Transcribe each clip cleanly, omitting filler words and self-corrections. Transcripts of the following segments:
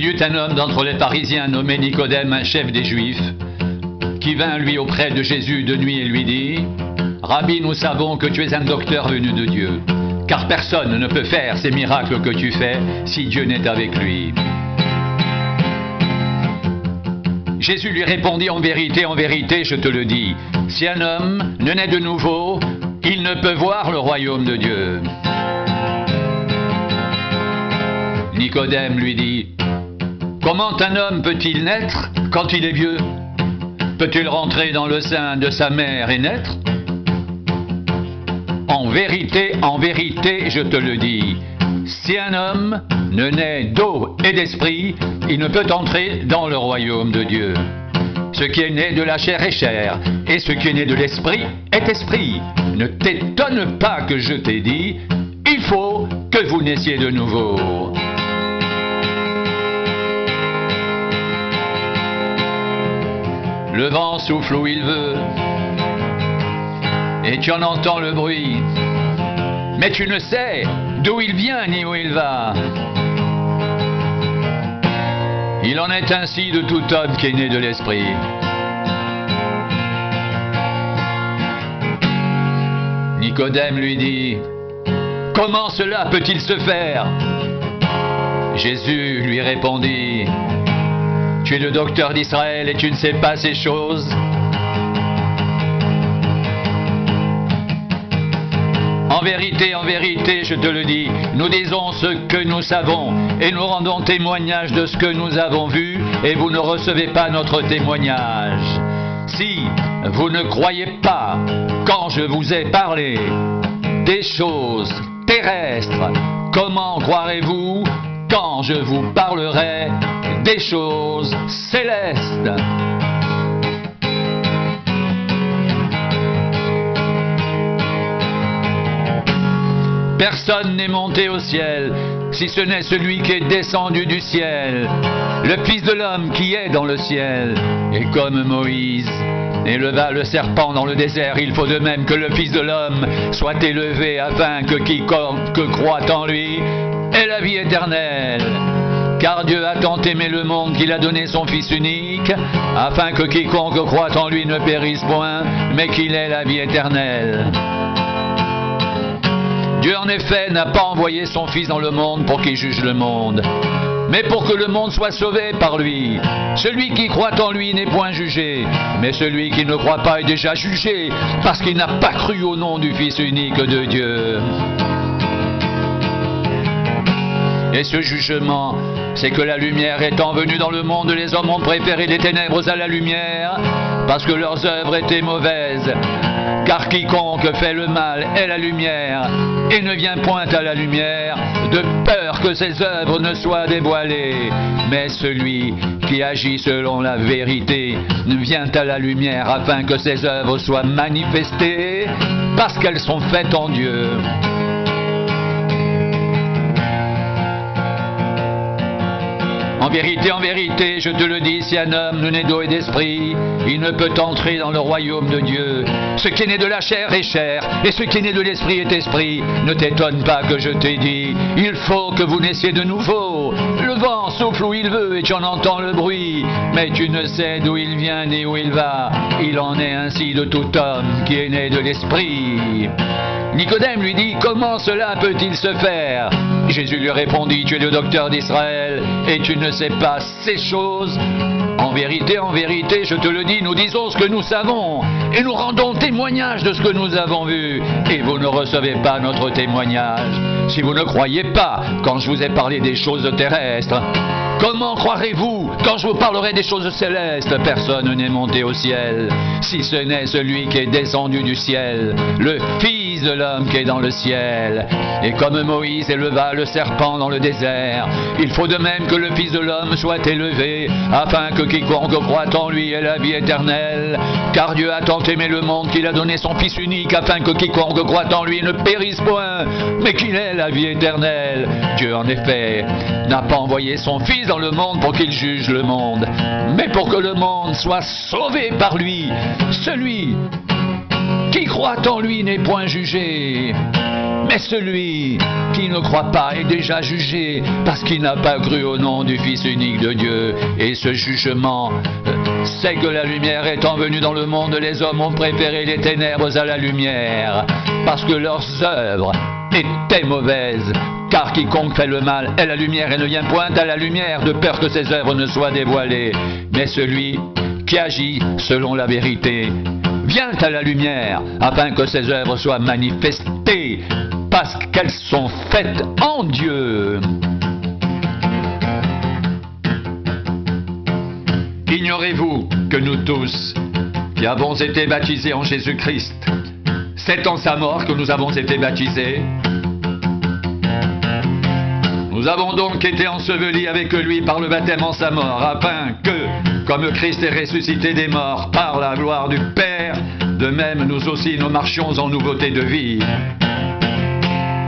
y eut un homme d'entre les pharisiens nommé Nicodème, un chef des Juifs, qui vint lui auprès de Jésus de nuit et lui dit : « Rabbi, nous savons que tu es un docteur venu de Dieu, car personne ne peut faire ces miracles que tu fais si Dieu n'est avec lui. » Jésus lui répondit : « En vérité, je te le dis, si un homme ne naît de nouveau, il ne peut voir le royaume de Dieu. » Nicodème lui dit : « Comment un homme peut-il naître quand il est vieux? Peut-il rentrer dans le sein de sa mère et naître? En vérité, je te le dis, si un homme ne naît d'eau et d'esprit, il ne peut entrer dans le royaume de Dieu. Ce qui est né de la chair est chair, et ce qui est né de l'esprit est esprit. Ne t'étonne pas que je t'ai dit, il faut que vous naissiez de nouveau. » Le vent souffle où il veut, et tu en entends le bruit, mais tu ne sais d'où il vient ni où il va. Il en est ainsi de tout homme qui est né de l'esprit. Nicodème lui dit : « Comment cela peut-il se faire ? » Jésus lui répondit : « Tu es le docteur d'Israël et tu ne sais pas ces choses ? En vérité, je te le dis, nous disons ce que nous savons et nous rendons témoignage de ce que nous avons vu et vous ne recevez pas notre témoignage. Si vous ne croyez pas quand je vous ai parlé des choses terrestres, comment croirez-vous quand je vous parlerai des choses célestes ? Personne n'est monté au ciel, si ce n'est celui qui est descendu du ciel, le Fils de l'homme qui est dans le ciel. Et comme Moïse éleva le serpent dans le désert, il faut de même que le Fils de l'homme soit élevé, afin que quiconque croit en lui ait la vie éternelle. Car Dieu a tant aimé le monde qu'il a donné son Fils unique, afin que quiconque croit en lui ne périsse point, mais qu'il ait la vie éternelle. Dieu en effet n'a pas envoyé son Fils dans le monde pour qu'il juge le monde, mais pour que le monde soit sauvé par lui. Celui qui croit en lui n'est point jugé, mais celui qui ne croit pas est déjà jugé, parce qu'il n'a pas cru au nom du Fils unique de Dieu. Et ce jugement, c'est que la lumière étant venue dans le monde, les hommes ont préféré les ténèbres à la lumière, parce que leurs œuvres étaient mauvaises. Car quiconque fait le mal est la lumière, et ne vient point à la lumière, de peur que ses œuvres ne soient dévoilées. Mais celui qui agit selon la vérité vient à la lumière, afin que ses œuvres soient manifestées, parce qu'elles sont faites en Dieu. En vérité, je te le dis, si un homme ne naît d'eau et d'esprit, il ne peut entrer dans le royaume de Dieu. Ce qui est né de la chair est chair, et ce qui est né de l'esprit est esprit. Ne t'étonne pas que je t'ai dit, il faut que vous naissiez de nouveau. Le vent souffle où il veut et tu en entends le bruit, mais tu ne sais d'où il vient ni où il va. Il en est ainsi de tout homme qui est né de l'esprit. Nicodème lui dit : « Comment cela peut-il se faire ? » Jésus lui répondit : « Tu es le docteur d'Israël et tu ne sais pas ces choses. En vérité, je te le dis, nous disons ce que nous savons et nous rendons témoignage de ce que nous avons vu. Et vous ne recevez pas notre témoignage. Si vous ne croyez pas quand je vous ai parlé des choses terrestres, comment croirez-vous quand je vous parlerai des choses célestes ? Personne n'est monté au ciel, si ce n'est celui qui est descendu du ciel, le Fils de l'homme qui est dans le ciel. Et comme Moïse éleva le serpent dans le désert, il faut de même que le Fils de l'homme soit élevé, afin que quiconque croit en lui ait la vie éternelle. Car Dieu a tant aimé le monde qu'il a donné son Fils unique, afin que quiconque croit en lui ne périsse point, mais qu'il ait la vie éternelle. Dieu en effet n'a pas envoyé son Fils dans le monde pour qu'il juge le monde, mais pour que le monde soit sauvé par lui. Celui qui croit en lui n'est point jugé, Mais celui qui ne croit pas est déjà jugé parce qu'il n'a pas cru au nom du Fils unique de Dieu. Et ce jugement, c'est que la lumière étant venue dans le monde, les hommes ont préféré les ténèbres à la lumière parce que leurs œuvres étaient mauvaises. Car quiconque fait le mal est la lumière et ne vient point à la lumière de peur que ses œuvres ne soient dévoilées. Mais celui qui agit selon la vérité vient à la lumière afin que ses œuvres soient manifestées parce qu'elles sont faites en Dieu. Ignorez-vous que nous tous qui avons été baptisés en Jésus-Christ, c'est en sa mort que nous avons été baptisés? Nous avons donc été ensevelis avec lui par le baptême en sa mort, afin que, comme Christ est ressuscité des morts par la gloire du Père, de même nous aussi nous marchions en nouveauté de vie.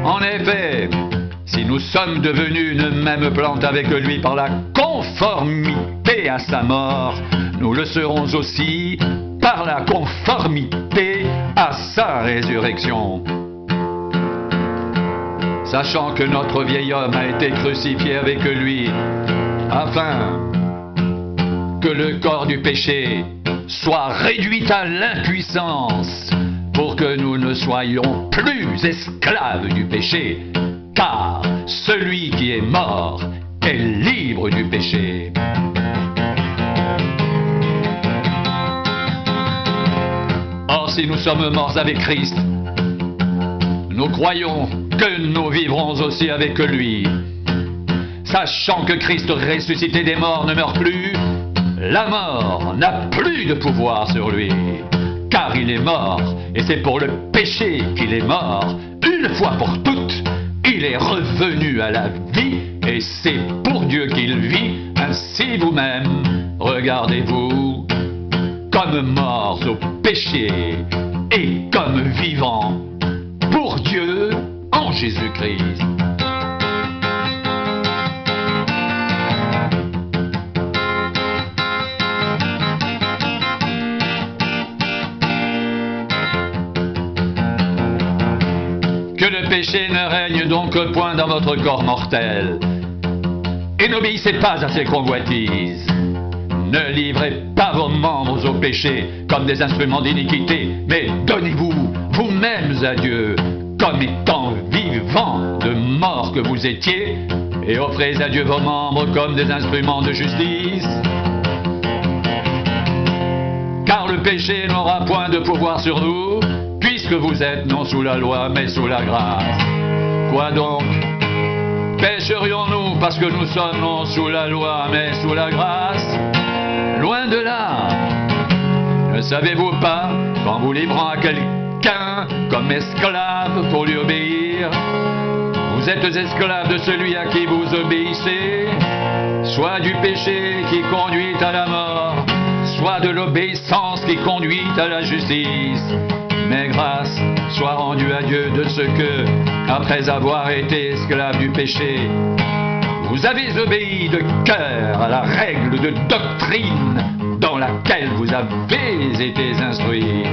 En effet, si nous sommes devenus une même plante avec lui par la conformité à sa mort, nous le serons aussi par la conformité à sa résurrection. Sachant que notre vieil homme a été crucifié avec lui, afin que le corps du péché soit réduit à l'impuissance, pour que nous ne soyons plus esclaves du péché, car celui qui est mort est libre du péché. Or, si nous sommes morts avec Christ, nous croyons que nous vivrons aussi avec lui. Sachant que Christ ressuscité des morts ne meurt plus, la mort n'a plus de pouvoir sur lui. Car il est mort, et c'est pour le péché qu'il est mort. Une fois pour toutes, il est revenu à la vie, et c'est pour Dieu qu'il vit. Ainsi vous-même, regardez-vous comme morts au péché, et comme vivants pour Dieu en Jésus-Christ. Que le péché ne règne donc point dans votre corps mortel. Et n'obéissez pas à ses convoitises. Ne livrez pas vos membres au péché comme des instruments d'iniquité, mais donnez-vous vous-mêmes à Dieu comme étant vivants de mort que vous étiez, et offrez à Dieu vos membres comme des instruments de justice. Car le péché n'aura point de pouvoir sur nous, puisque vous êtes non sous la loi, mais sous la grâce. Quoi donc? Pécherions-nous parce que nous sommes non sous la loi, mais sous la grâce? Loin de là. Ne savez-vous pas qu'en vous livrant à quelqu'un comme esclave pour lui obéir, vous êtes esclaves de celui à qui vous obéissez, soit du péché qui conduit à la mort, soit de l'obéissance qui conduit à la justice. Mais grâce soit rendue à Dieu de ce que, après avoir été esclave du péché, vous avez obéi de cœur à la règle de doctrine dans laquelle vous avez été instruits.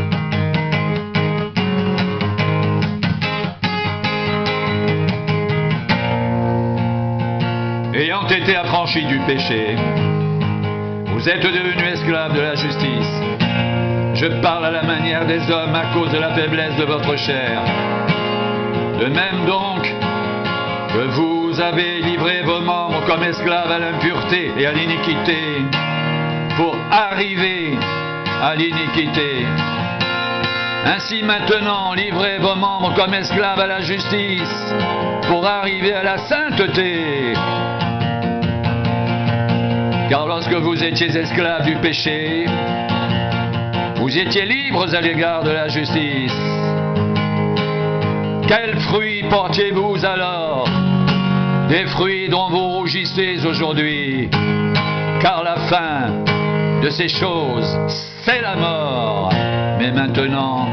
Ayant été affranchis du péché, vous êtes devenus esclaves de la justice. Je parle à la manière des hommes à cause de la faiblesse de votre chair. De même donc que vous avez livré vos membres comme esclaves à l'impureté et à l'iniquité, pour arriver à l'iniquité. Ainsi maintenant, livrez vos membres comme esclaves à la justice, pour arriver à la sainteté. Car lorsque vous étiez esclaves du péché, vous étiez libres à l'égard de la justice. Quels fruits portiez-vous alors? Des fruits dont vous rougissez aujourd'hui. Car la fin de ces choses, c'est la mort. Mais maintenant,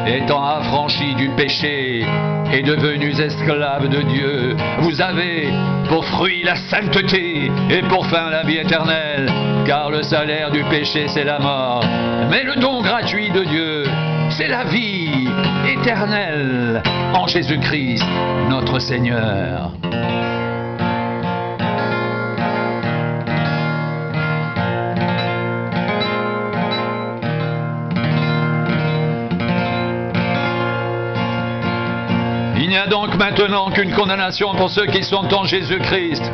étant affranchis du péché et devenus esclaves de Dieu, vous avez pour fruit la sainteté et pour fin la vie éternelle. Car le salaire du péché, c'est la mort. Mais le don gratuit de Dieu, c'est la vie éternelle en Jésus-Christ, notre Seigneur. Il n'y a donc maintenant qu'une condamnation pour ceux qui sont en Jésus-Christ.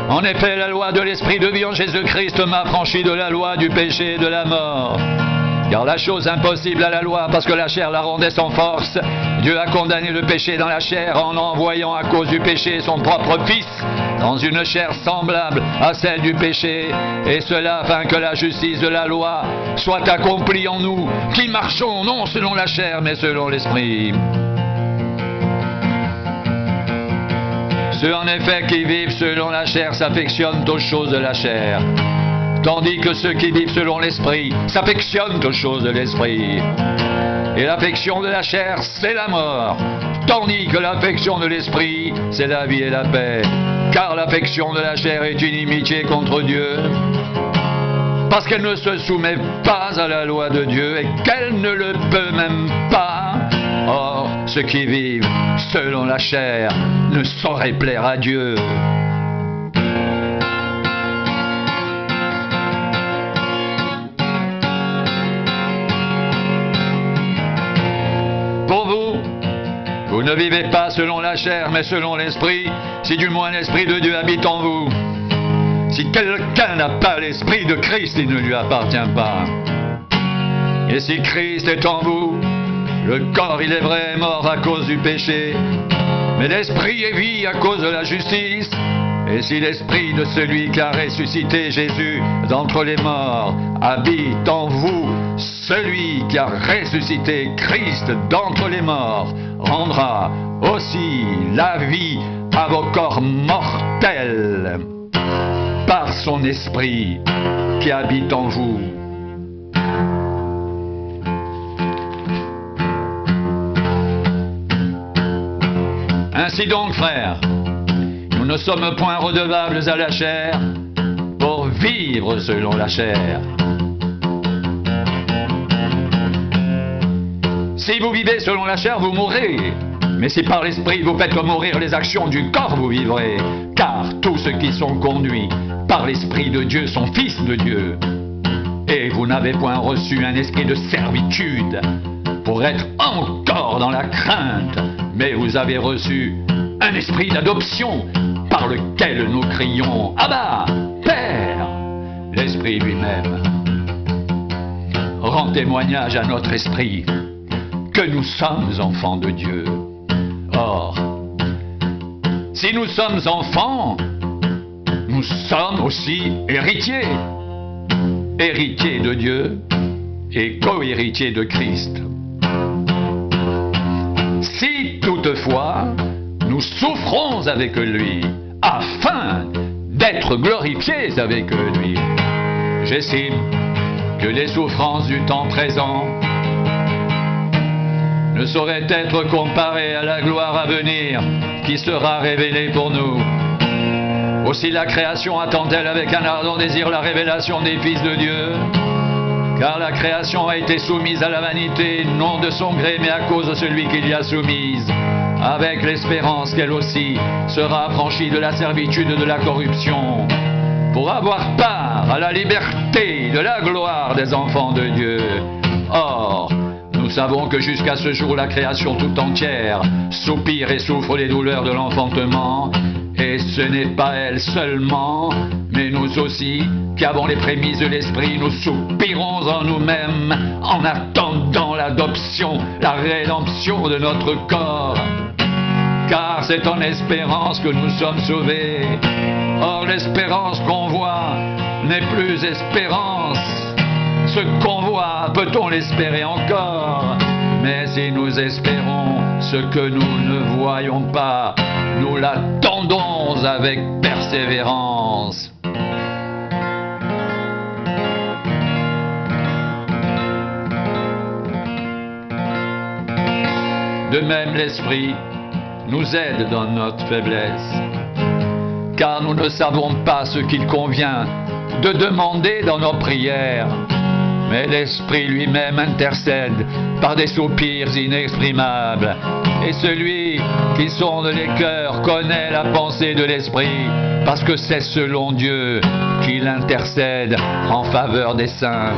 En effet, la loi de l'Esprit de vie en Jésus-Christ m'a affranchi de la loi du péché et de la mort. Car la chose impossible à la loi, parce que la chair la rendait sans force, Dieu a condamné le péché dans la chair en envoyant à cause du péché son propre Fils dans une chair semblable à celle du péché, et cela afin que la justice de la loi soit accomplie en nous, qui marchons non selon la chair, mais selon l'Esprit. Ceux en effet qui vivent selon la chair s'affectionnent aux choses de la chair, tandis que ceux qui vivent selon l'Esprit s'affectionnent aux choses de l'Esprit. Et l'affection de la chair, c'est la mort, tandis que l'affection de l'Esprit, c'est la vie et la paix. Car l'affection de la chair est une inimitié contre Dieu, parce qu'elle ne se soumet pas à la loi de Dieu et qu'elle ne le peut même pas. Or, ceux qui vivent selon la chair ne sauraient plaire à Dieu. Pour vous, vous ne vivez pas selon la chair, mais selon l'Esprit, si du moins l'Esprit de Dieu habite en vous. Si quelqu'un n'a pas l'Esprit de Christ, il ne lui appartient pas. Et si Christ est en vous, le corps, il est vrai, est mort à cause du péché, mais l'Esprit est vie à cause de la justice. Et si l'Esprit de celui qui a ressuscité Jésus d'entre les morts habite en vous, celui qui a ressuscité Christ d'entre les morts rendra aussi la vie à vos corps mortels par son Esprit qui habite en vous. Ainsi donc, frères, nous ne sommes point redevables à la chair pour vivre selon la chair. Si vous vivez selon la chair, vous mourrez. Mais si par l'Esprit vous faites mourir les actions du corps, vous vivrez. Car tous ceux qui sont conduits par l'Esprit de Dieu sont fils de Dieu. Et vous n'avez point reçu un esprit de servitude pour être encore dans la crainte, mais vous avez reçu un esprit d'adoption par lequel nous crions « Abba, Père !» L'Esprit lui-même rend témoignage à notre esprit que nous sommes enfants de Dieu. Or, si nous sommes enfants, nous sommes aussi héritiers. Héritiers de Dieu et co-héritiers de Christ. Si toutefois nous souffrons avec lui, afin d'être glorifiés avec lui, j'estime que les souffrances du temps présent ne sauraient être comparées à la gloire à venir qui sera révélée pour nous. Aussi la création attend-elle avec un ardent désir la révélation des fils de Dieu, car la création a été soumise à la vanité, non de son gré, mais à cause de celui qui l'y a soumise, avec l'espérance qu'elle aussi sera affranchie de la servitude de la corruption, pour avoir part à la liberté de la gloire des enfants de Dieu. Or, nous savons que jusqu'à ce jour, la création tout entière soupire et souffre les douleurs de l'enfantement, et ce n'est pas elle seulement, mais nous aussi, qui avons les prémices de l'Esprit, nous soupirons en nous-mêmes en attendant l'adoption, la rédemption de notre corps. Car c'est en espérance que nous sommes sauvés. Or, l'espérance qu'on voit n'est plus espérance. Ce qu'on voit, peut-on l'espérer encore? Mais si nous espérons ce que nous ne voyons pas, nous l'attendons avec persévérance. De même, l'Esprit nous aide dans notre faiblesse, car nous ne savons pas ce qu'il convient de demander dans nos prières, mais l'Esprit lui-même intercède par des soupirs inexprimables. Et celui qui sonde les cœurs connaît la pensée de l'Esprit, parce que c'est selon Dieu qu'il intercède en faveur des saints.